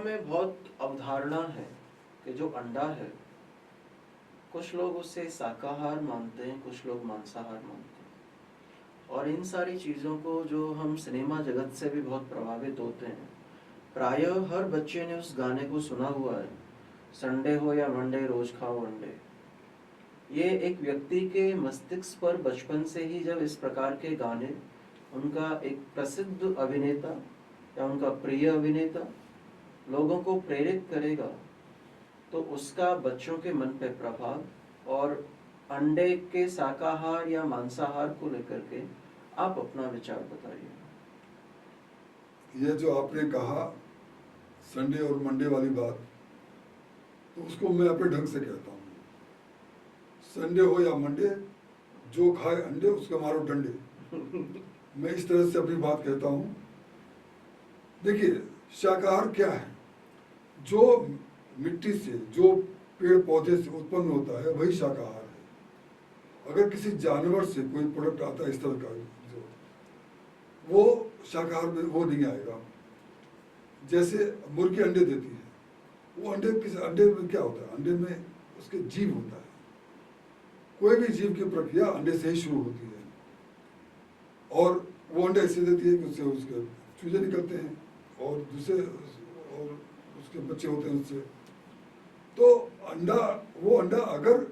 में बहुत अवधारणा है कि जो अंडा है, कुछ लोग उसे शाकाहार मानते हैं, कुछ लोग मांसाहार मानते हैं। और इन सारी चीज़ों को जो हम सिनेमा जगत से भी बहुत प्रभावित होते हैं। प्रायः हर बच्चे ने उस गाने को सुना हुआ है, संडे हो या मंडे रोज खाओ अंडे। ये एक व्यक्ति के मस्तिष्क पर बचपन से ही जब इस प्रकार के गाने उनका एक प्रसिद्ध अभिनेता या उनका प्रिय अभिनेता लोगों को प्रेरित करेगा, तो उसका बच्चों के मन पे प्रभाव। और अंडे के शाकाहार या मांसाहार को लेकर के आप अपना विचार बताइए। ये जो आपने कहा संडे और मंडे वाली बात, तो उसको मैं अपने ढंग से कहता हूँ। संडे हो या मंडे, जो खाए अंडे उसके मारो डंडे। मैं इस तरह से अपनी बात कहता हूँ। देखिए, शाकाहार क्या है? जो मिट्टी से, जो पेड़ पौधे से उत्पन्न होता है वही शाकाहार है। अगर किसी जानवर से कोई प्रोडक्ट आता है इस तरह का, जो वो शाकाहार में वो नहीं आएगा। जैसे मुर्गी अंडे देती है, वो अंडे अंडे में क्या होता है? अंडे में उसके जीव होता है। कोई भी जीव की प्रक्रिया अंडे से ही शुरू होती है, और वो अंडे ऐसे देती है कि उससे उसके चूजे निकलते हैं और दूसरे और उसके बच्चे होते हैं उससे। तो अंडा, वो अंडा अगर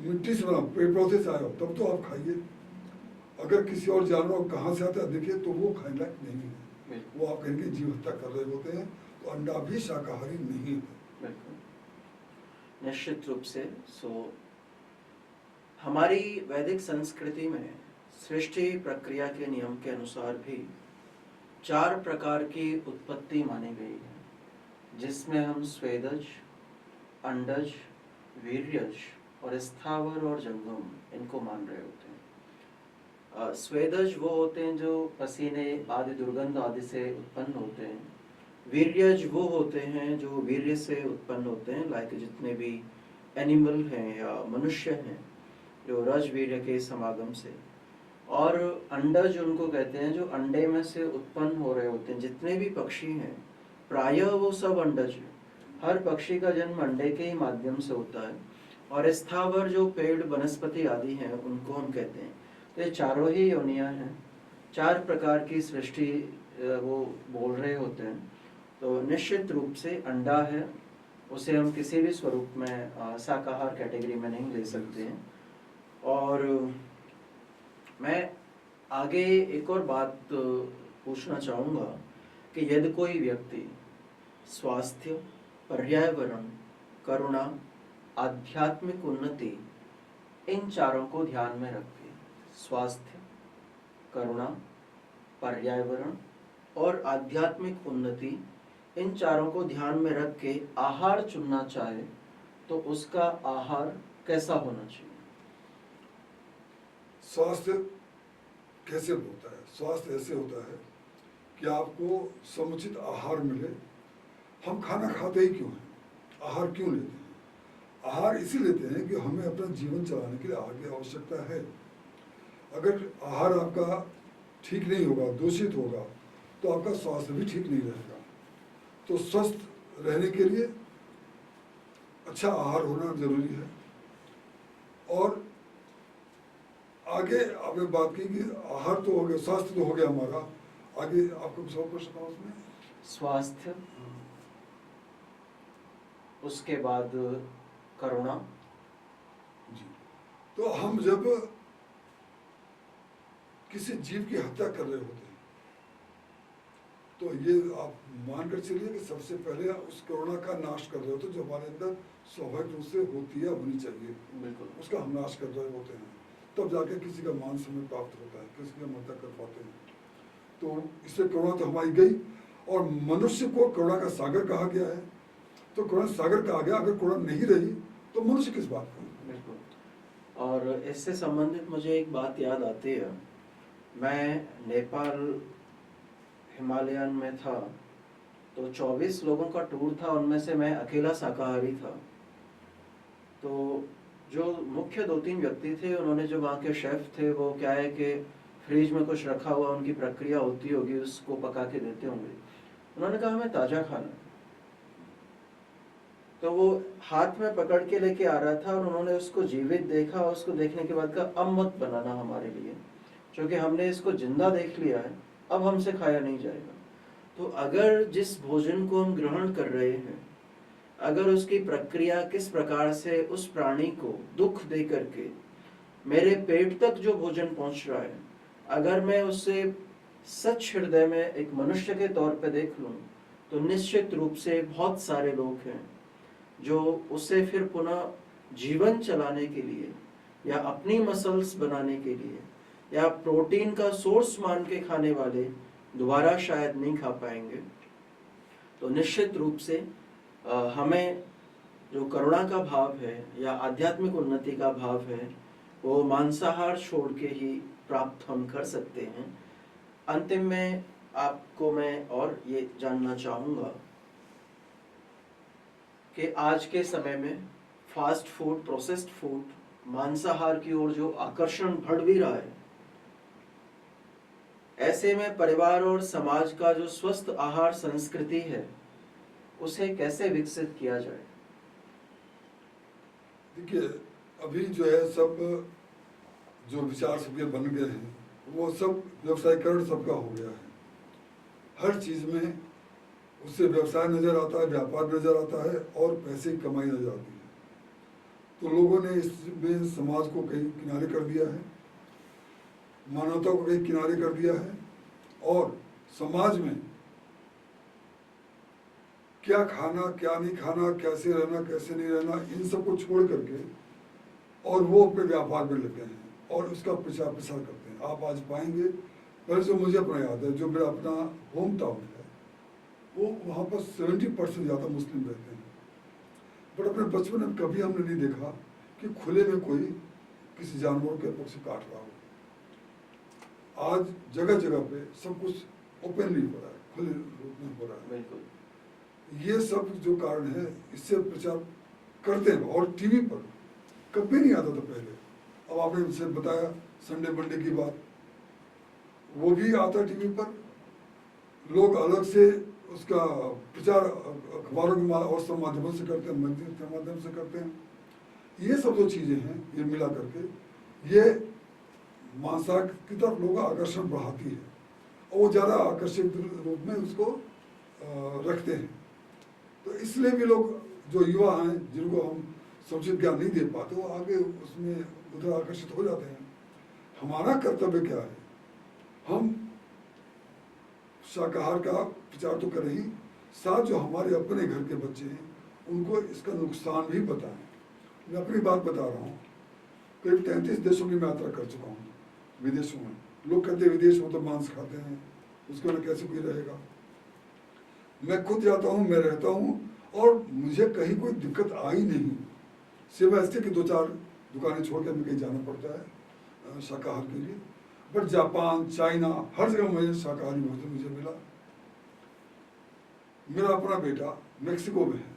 मिट्टी से बना, पेड़ पौधे से आया हो तब तो आप खाइए। अगर किसी और जानवर कहाँ से आता है देखिए, तो वो खाने लायक नहीं है। वो आप कहेंगे जीव हत्या कर रहे होते हैं, तो अंडा भी शाकाहारी नहीं है। निश्चित रूप से। हमारी वैदिक संस्कृति में सृष्टि प्रक्रिया के नियम के अनुसार भी 4 प्रकार की उत्पत्ति मानी गई है, जिसमें हम स्वेदज, अंडज, वीर्यज और स्थावर और जंगम इनको मान रहे होते हैं। स्वेदज वो होते हैं जो पसीने आदि दुर्गंध आदि से उत्पन्न होते हैं। वीर्यज वो होते हैं जो वीर्य से उत्पन्न होते हैं, लाइक जितने भी एनिमल हैं या मनुष्य हैं, जो रज वीर्य के समागम से। और अंडज उनको कहते हैं जो अंडे में से उत्पन्न हो रहे होते हैं। जितने भी पक्षी हैं प्रायः वो सब अंडज हैं। हर पक्षी का जन्म अंडे के ही माध्यम से होता है। और स्थावर जो पेड़ वनस्पति आदि हैं उनको हम कहते हैं। तो ये चारों ही योनियां हैं, 4 प्रकार की सृष्टि वो बोल रहे होते हैं। तो निश्चित रूप से अंडा है, उसे हम किसी भी स्वरूप में शाकाहार कैटेगरी में नहीं ले सकते हैं। और मैं आगे एक और बात पूछना चाहूँगा कि यदि कोई व्यक्ति स्वास्थ्य, पर्यावरण, करुणा, आध्यात्मिक उन्नति, इन चारों को ध्यान में रख के, स्वास्थ्य, करुणा, पर्यावरण और आध्यात्मिक उन्नति, इन चारों को ध्यान में रख के आहार चुनना चाहे, तो उसका आहार कैसा होना चाहिए? स्वास्थ्य कैसे होता है? स्वास्थ्य ऐसे होता है कि आपको समुचित आहार मिले। हम खाना खाते ही क्यों हैं? आहार क्यों लेते हैं? आहार इसी लेते हैं कि हमें अपना जीवन चलाने के लिए आहार की आवश्यकता है। अगर आहार आपका ठीक नहीं होगा, दूषित होगा, तो आपका स्वास्थ्य भी ठीक नहीं रहेगा। तो स्वस्थ रहने के लिए अच्छा आहार होना जरूरी है। और आगे आपने बात की कि आहार तो हो गया, स्वास्थ्य तो हो गया हमारा, आगे आपको कुछ और प्रश्न था उसमें? स्वास्थ्य, उसके बाद करुणा जी। तो हम जब किसी जीव की हत्या कर रहे होते हैं, तो ये आप मानकर चलिए कि सबसे पहले उस करुणा का नाश कर रहे होते हैं, जो हमारे अंदर स्वाभाविक रूप से होती है, होनी चाहिए। बिल्कुल, उसका हम नाश कर रहे होते हैं, तब जाके किसी का मान सम्मान प्राप्त होता है, किसी की मदद कर पाते हैं। तो इससे करुणा तो हमारी गई। और मनुष्य को करुणा का सागर कहा गया है, तो करुणा सागर कहा गया। अगर करुणा नहीं रही तो मनुष्य किस बात का? बिल्कुल। और इससे संबंधित मुझे एक बात याद आती है। मैं नेपाल हिमालयन में था, तो 24 लोगों का टूर था, उनमें से मैं अकेला शाकाहारी था। तो जो मुख्य 2-3 व्यक्ति थे, उन्होंने जो वहाँ के शेफ थे, वो क्या है कि फ्रिज में कुछ रखा हुआ उनकी प्रक्रिया होती होगी, उसको पका के देते होंगे। उन्होंने कहा हमें ताजा खाना है। तो वो हाथ में पकड़ के लेके आ रहा था और उन्होंने उसको जीवित देखा और उसको देखने के बाद कहा अब मत बनाना हमारे लिए, क्योंकि हमने इसको जिंदा देख लिया है, अब हमसे खाया नहीं जाएगा। तो अगर जिस भोजन को हम ग्रहण कर रहे हैं, अगर उसकी प्रक्रिया किस प्रकार से उस प्राणी को दुख दे करके मेरे पेट तक जो भोजन पहुंच रहा है, अगर मैं उससे सच हृदय में एक मनुष्य के तौर पे देख लूं, तो निश्चित रूप से बहुत सारे लोग हैं जो उसे फिर पुनः जीवन चलाने के लिए या अपनी मसल्स बनाने के लिए या प्रोटीन का सोर्स मान के खाने वाले दोबारा शायद नहीं खा पाएंगे। तो निश्चित रूप से हमें जो करुणा का भाव है या आध्यात्मिक उन्नति का भाव है, वो मांसाहार छोड़ के ही प्राप्त हम कर सकते हैं। अंतिम में आपको मैं और ये जानना चाहूँगा कि आज के समय में फास्ट फूड, प्रोसेस्ड फूड, मांसाहार की ओर जो आकर्षण बढ़ भी रहा है, ऐसे में परिवार और समाज का जो स्वस्थ आहार संस्कृति है, उसे कैसे विकसित किया जाए? देखिए, अभी जो है सब जो विचार सबके बन गए हैं, वो सब व्यवसायीकरण सबका हो गया है। हर चीज में उससे व्यवसाय नजर आता है, व्यापार नजर आता है और पैसे की कमाई नजर आती है। तो लोगों ने इसमें समाज को कहीं किनारे कर दिया है, मानवता को कहीं किनारे कर दिया है, और समाज में क्या खाना क्या नहीं खाना, कैसे रहना कैसे नहीं रहना, इन सब को छोड़ करके और वो अपने व्यापार में लगे हैं और उसका प्रचार प्रसार करते हैं। आप आज पाएंगे, पहले से मुझे अपना याद है, जो मेरा अपना होम टाउन है, वो वहाँ पर 70% ज़्यादा मुस्लिम रहते हैं। बट अपने बचपन में कभी हमने नहीं देखा कि खुले में कोई किसी जानवर के पक्षी काट रहा हो। आज जगह जगह पे सब कुछ ओपनली हो रहा है, खुले रूप में हो रहा है। बिल्कुल, ये सब जो कारण है, इससे प्रचार करते हैं। और टीवी पर कभी नहीं आता था पहले। अब आपने मुझसे बताया संडे मंडे की बात, वो भी आता टीवी पर। लोग अलग से उसका प्रचार अखबारों के और सब माध्यमों से करते हैं, मंदिर के माध्यम से करते हैं। ये सब जो चीजें हैं, ये मिला करके ये मांसाहार की तरफ लोगों का आकर्षण बढ़ाती है और वो ज़्यादा आकर्षित रूप में उसको रखते हैं। तो इसलिए भी लोग जो युवा हैं, जिनको हम समुचित ज्ञान नहीं दे पाते, वो आगे उसमें उधर आकर्षित हो जाते हैं। हमारा कर्तव्य क्या है? हम शाकाहार का प्रचार तो करें ही, साथ जो हमारे अपने घर के बच्चे हैं उनको इसका नुकसान भी बताएं। मैं अपनी बात बता रहा हूँ, करीब 33 देशों की मैं यात्रा कर चुका हूँ, विदेशों में। लोग कहते हैं विदेश में तो मांस खाते हैं, उसके बिना कैसे कोई रहेगा। मैं खुद जाता हूँ, मैं रहता हूँ और मुझे कहीं कोई दिक्कत आई नहीं, सिवाय इसके कि 2-4 दुकानें छोड़ के हमें कहीं जाना पड़ता है शाकाहार के लिए। बट जापान, चाइना, हर जगह मुझे शाकाहारी भोजन मुझे मिला। मेरा अपना बेटा मेक्सिको में है,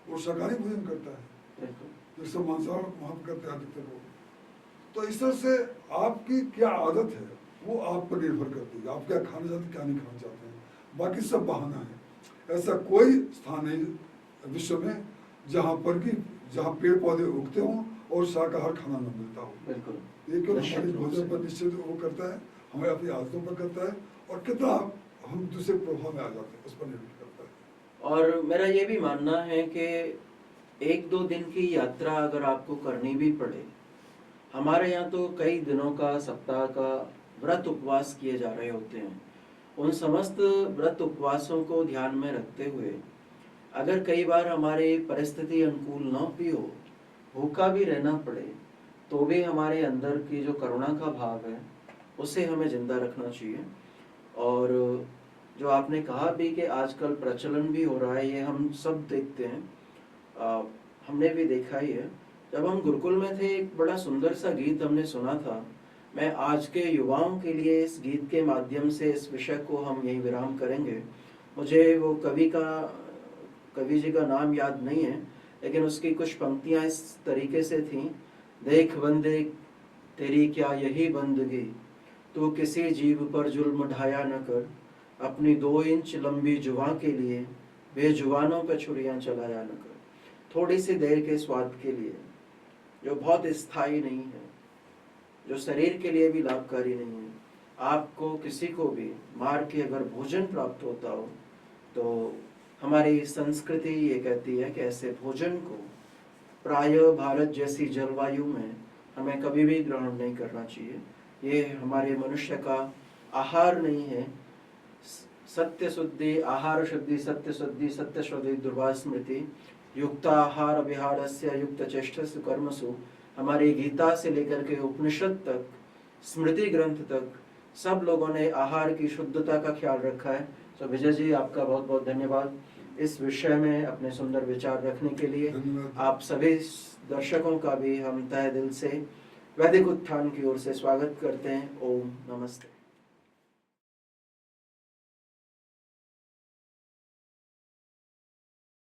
वो शाकाहारी भोजन करता है, जो सब मांसाहार वहाँ पर करते हैं अधिकतर लोग। तो इस तरह से आपकी क्या आदत है वो आप पर निर्भर करती है, आप क्या खाना चाहते हैं क्या नहीं खाना चाहते हैं। बाकी सब बहाना है। ऐसा कोई स्थान नहीं विश्व में जहाँ पेड़ पौधे उगते हों और शाकाहार खाना न मिलता हो। बिल्कुल, ये क्यों हमारे भोजन पर निश्चित वो करता है, हमें अपनी आदतों पर करता है और कितना हम दूसरे प्रभाव में आ जाते हैं उस पर निर्भर करता है। और मेरा ये भी मानना है कि 1-2 दिन की यात्रा अगर आपको करनी भी पड़े, हमारे यहाँ तो कई दिनों का, सप्ताह का व्रत उपवास किए जा रहे होते हैं। उन समस्त व्रत उपवासों को ध्यान में रखते हुए अगर कई बार हमारी परिस्थिति अनुकूल न भी हो, भूखा भी रहना पड़े, तो भी हमारे अंदर की जो करुणा का भाव है उसे हमें जिंदा रखना चाहिए। और जो आपने कहा भी कि आजकल प्रचलन भी हो रहा है, ये हम सब देखते हैं, हमने भी देखा ही है। जब हम गुरुकुल में थे, एक बड़ा सुंदर सा गीत हमने सुना था। मैं आज के युवाओं के लिए इस गीत के माध्यम से इस विषय को हम यहीं विराम करेंगे। मुझे वो कवि जी का नाम याद नहीं है, लेकिन उसकी कुछ पंक्तियां इस तरीके से थीं। देख बंदे तेरी क्या यही बंदगी, तू किसी जीव पर जुल्म ढाया न कर, अपनी 2 इंच लंबी जुबां के लिए बेजुबानों पे छुरियां चलाया न कर। थोड़ी सी देर के स्वाद के लिए, जो बहुत स्थायी नहीं है, जो शरीर के लिए भी लाभकारी नहीं है। आपको किसी को भी मार के अगर भोजन प्राप्त होता हो तो हमारी संस्कृति ये कहती है कि ऐसे भोजन को प्राय भारत जैसी जलवायु में हमें कभी भी ग्रहण नहीं करना चाहिए। ये हमारे मनुष्य का आहार नहीं है। सत्य शुद्धि आहार शुद्धि सत्य शुद्धि सत्य शुद्धि दुर्वा स्मृति युक्ताहार विहारस्य युक्त चेष्टसु कर्मसु। हमारी गीता से लेकर के उपनिषद तक, स्मृति ग्रंथ तक सब लोगों ने आहार की शुद्धता का ख्याल रखा है। तो विजय जी, आपका बहुत बहुत धन्यवाद इस विषय में अपने सुंदर विचार रखने के लिए। आप सभी दर्शकों का भी हम तहे दिल से वैदिक उत्थान की ओर से स्वागत करते हैं। ओम नमस्ते।